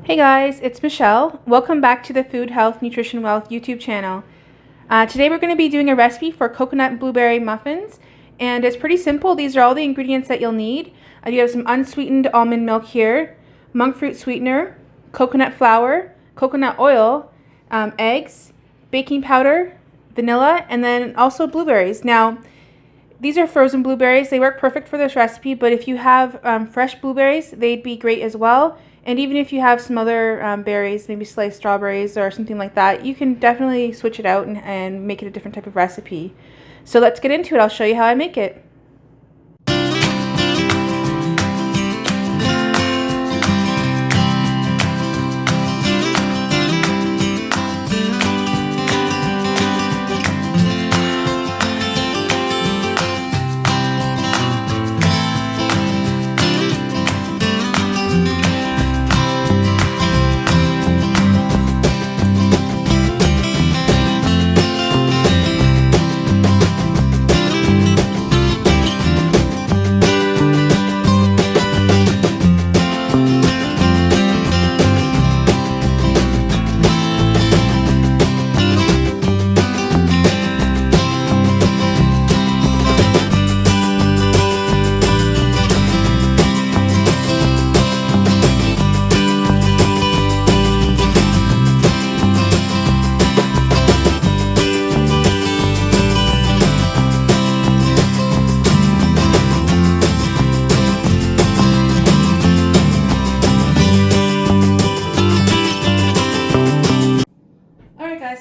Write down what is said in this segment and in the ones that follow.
Hey guys, it's Michelle. Welcome back to the Food, Health, Nutrition, Wealth YouTube channel. Today we're going to be doing a recipe for coconut blueberry muffins, and it's pretty simple. These are all the ingredients that you'll need. You have some unsweetened almond milk here, Monkfruit sweetener, coconut flour, coconut oil, eggs, baking powder, vanilla, and then also blueberries. Now, these are frozen blueberries. They work perfect for this recipe, but if you have fresh blueberries, they'd be great as well. And even if you have some other berries, maybe sliced strawberries or something like that, you can definitely switch it out and make it a different type of recipe. So let's get into it. I'll show you how I make it.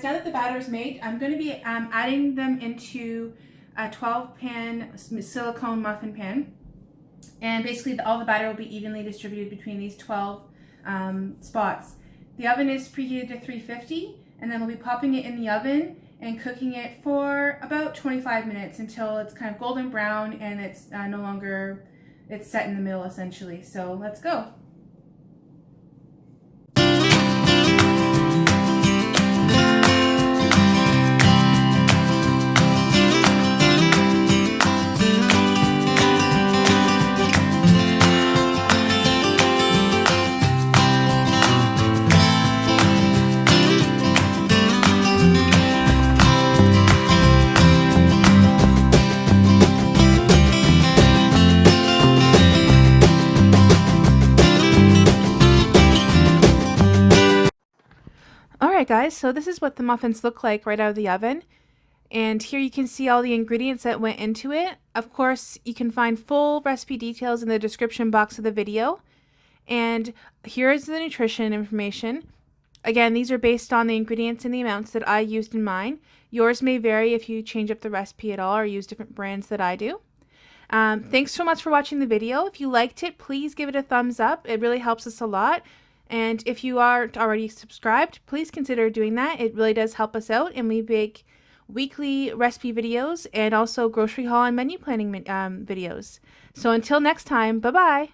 Now that the batter is made, I'm going to be adding them into a 12-pan silicone muffin pan, and basically all the batter will be evenly distributed between these 12 spots. The oven is preheated to 350, and then we'll be popping it in the oven and cooking it for about 25 minutes until it's kind of golden brown and it's no longer, it's set in the middle essentially. So let's go. Alright guys, so this is what the muffins look like right out of the oven. And here you can see all the ingredients that went into it. Of course, you can find full recipe details in the description box of the video. And here is the nutrition information. Again, these are based on the ingredients and the amounts that I used in mine. Yours may vary if you change up the recipe at all or use different brands that I do. Thanks so much for watching the video. If you liked it, please give it a thumbs up. It really helps us a lot. And if you aren't already subscribed, please consider doing that. It really does help us out, and we make weekly recipe videos and also grocery haul and menu planning videos. So until next time, bye-bye.